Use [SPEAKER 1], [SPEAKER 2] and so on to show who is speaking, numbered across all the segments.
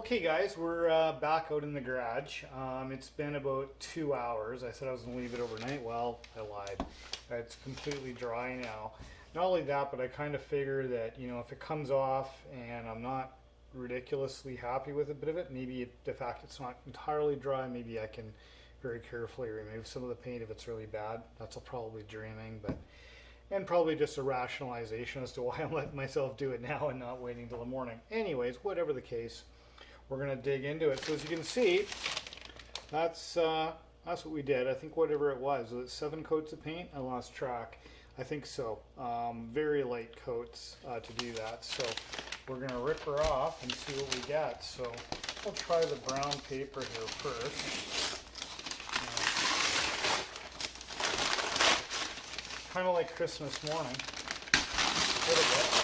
[SPEAKER 1] Okay guys, we're back out in the garage. It's been about 2 hours. I said I was going to leave it overnight. Well, I lied. It's completely dry now. Not only that, but I kind of figure that, if it comes off and I'm not ridiculously happy with a bit of it, maybe the fact it's not entirely dry, maybe I can very carefully remove some of the paint if it's really bad. That's probably dreaming, but and probably just a rationalization as to why I'm letting myself do it now and not waiting till the morning. Anyways, whatever the case, we're going to dig into it. So as you can see, that's what we did. I think whatever it was it 7 coats of paint? I lost track. I think so. Very light coats to do that. So we're going to rip her off and see what we get. So I'll try the brown paper here first. Kind of like Christmas morning. A little bit.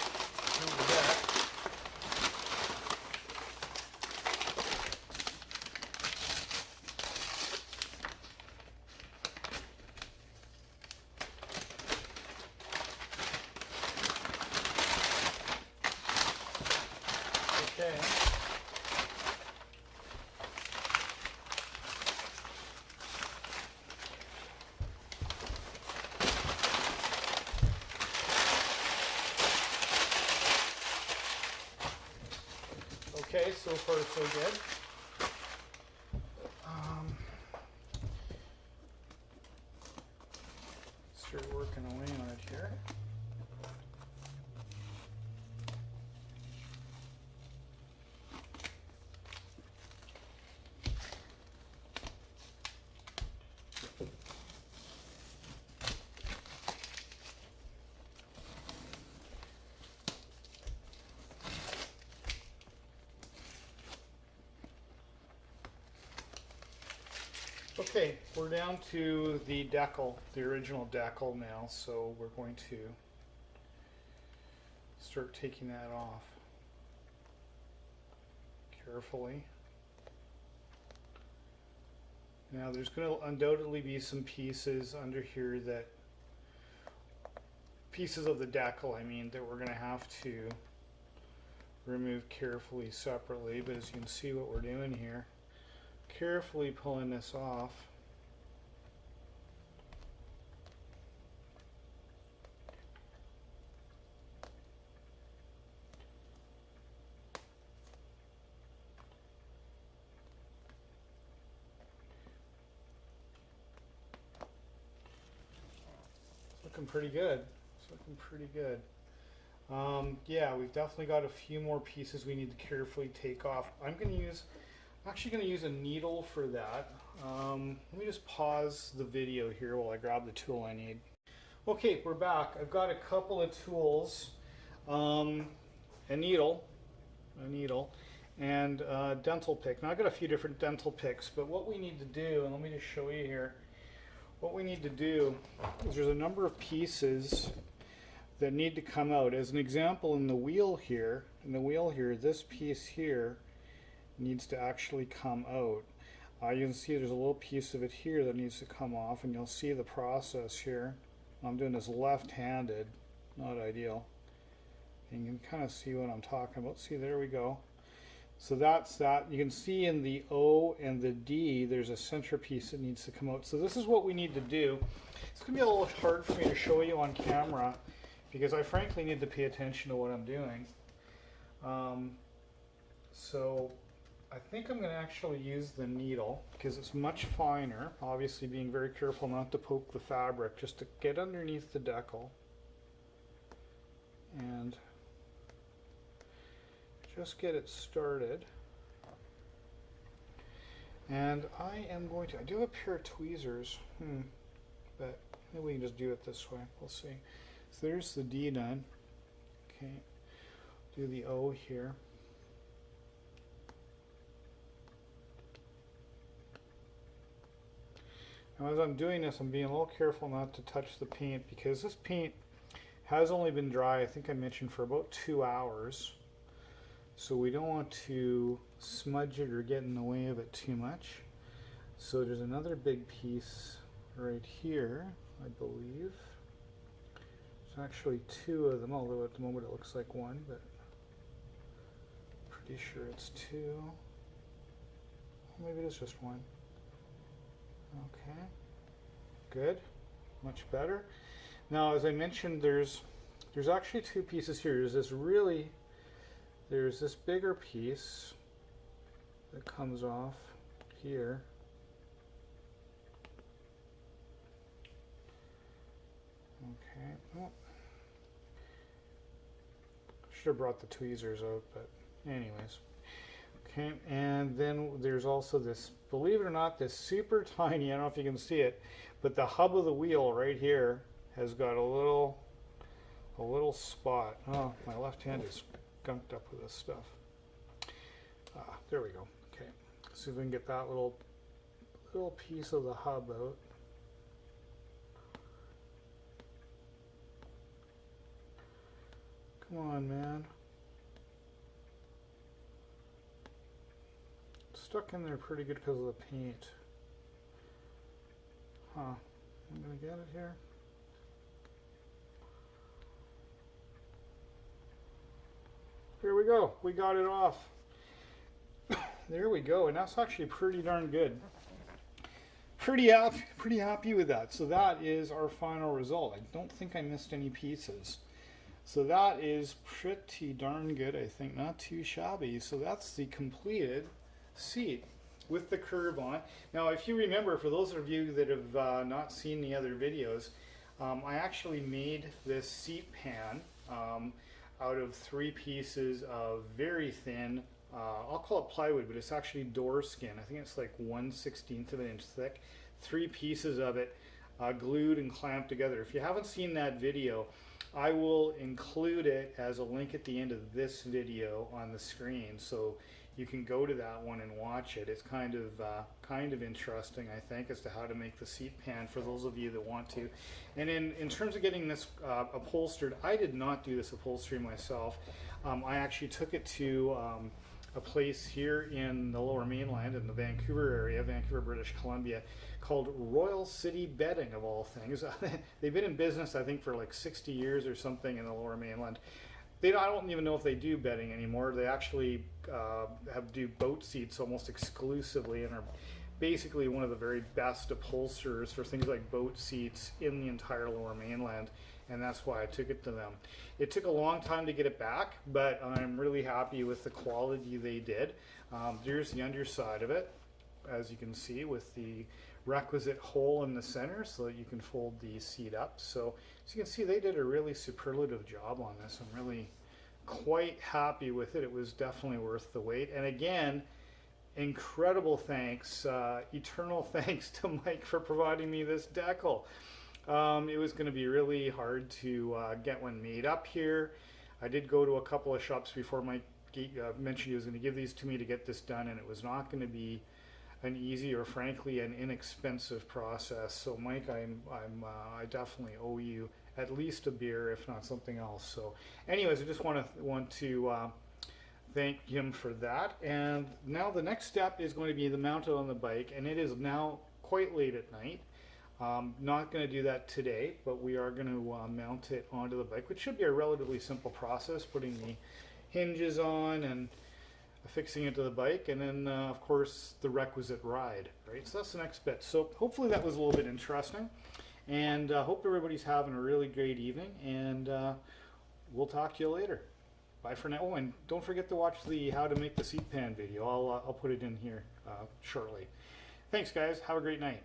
[SPEAKER 1] Okay. Okay, so far so good. Start working away on it here. Okay, we're down to the decal, the original decal now, so we're going to start taking that off carefully. Now there's going to undoubtedly be some pieces under here pieces of the decal, I mean, that we're going to have to remove carefully separately, but as you can see what we're doing here, carefully pulling this off. It's looking pretty good. It's looking pretty good. Yeah, we've definitely got a few more pieces we need to carefully take off. I'm actually going to use a needle for that. Let me just pause the video here while I grab the tool I need. Okay, we're back. I've got a couple of tools, a needle, and a dental pick. Now I've got a few different dental picks, but what we need to do, and let me just show you here, what we need to do is there's a number of pieces that need to come out. As an example, in the wheel here, this piece here needs to actually come out. You can see there's a little piece of it here that needs to come off, and you'll see the process here. I'm doing this left-handed, not ideal. And you can kind of see what I'm talking about. See, there we go. So that's that. You can see in the O and the D, there's a centerpiece that needs to come out. So this is what we need to do. It's going to be a little hard for me to show you on camera because I frankly need to pay attention to what I'm doing. So I think I'm going to actually use the needle because it's much finer, obviously being very careful not to poke the fabric, just to get underneath the decal and just get it started. And I do have a pair of tweezers, but maybe we can just do it this way, we'll see. So there's the D done. Okay, do the O here. Now as I'm doing this, I'm being a little careful not to touch the paint because this paint has only been dry, I think I mentioned, for about 2 hours. So we don't want to smudge it or get in the way of it too much. So there's another big piece right here, I believe. There's actually 2 of them, although at the moment it looks like 1, but Pretty sure it's 2. Maybe it is just 1. Okay, good, much better. Now, as I mentioned, there's actually 2 pieces here. There's this bigger piece that comes off here. Okay. Oh. Should have brought the tweezers out, but anyways. Okay, and then there's also this, believe it or not, this super tiny, I don't know if you can see it, but the hub of the wheel right here has got a little spot. Oh, my left hand is gunked up with this stuff. There we go. Okay, see if we can get that little piece of the hub out. Come on, man. It's stuck in there pretty good because of the paint. Huh. I'm gonna get it here. Here we go. We got it off. There we go, and that's actually pretty darn good. Pretty happy with that. So that is our final result. I don't think I missed any pieces. So that is pretty darn good, I think. Not too shabby. So that's the completed seat with the curb on. Now, if you remember, for those of you that have not seen the other videos, I actually made this seat pan out of 3 pieces of very thin, I'll call it plywood, but it's actually door skin. I think it's like 1/16 of an inch thick. 3 pieces of it glued and clamped together. If you haven't seen that video, I will include it as a link at the end of this video on the screen, so you can go to that one and watch it. It's kind of interesting, I think, as to how to make the seat pan for those of you that want to. And in terms of getting this upholstered, I did not do this upholstery myself. I actually took it to a place here in the Lower Mainland in the Vancouver area, Vancouver, British Columbia, called Royal City Bedding, of all things. They've been in business, I think, for like 60 years or something in the Lower Mainland. I don't even know if they do bedding anymore. They actually do boat seats almost exclusively and are basically one of the very best upholsterers for things like boat seats in the entire Lower Mainland, and that's why I took it to them. It took a long time to get it back, but I'm really happy with the quality they did. There's the underside of it, as you can see, with the requisite hole in the center so that you can fold the seat up. So as you can see, they did a really superlative job on this. I'm really quite happy with it. It was definitely worth the wait. And again, incredible thanks, eternal thanks to Mike for providing me this decal. It was going to be really hard to get one made up here. I did go to a couple of shops before Mike mentioned he was going to give these to me to get this done, and it was not going to be an easy or frankly an inexpensive process. So Mike, I definitely owe you at least a beer, if not something else. So anyways, I just want to thank him for that. And now the next step is going to be the mount it on the bike, and it is now quite late at night. Not going to do that today, but we are going to mount it onto the bike, which should be a relatively simple process, putting the hinges on and affixing it to the bike, and then of course the requisite ride, right? So that's the next bit. So hopefully that was a little bit interesting, and hope everybody's having a really great evening, and we'll talk to you later. Bye for now. Oh, and don't forget to watch the how to make the seat pan video. I'll put it in here shortly. Thanks guys, have a great night.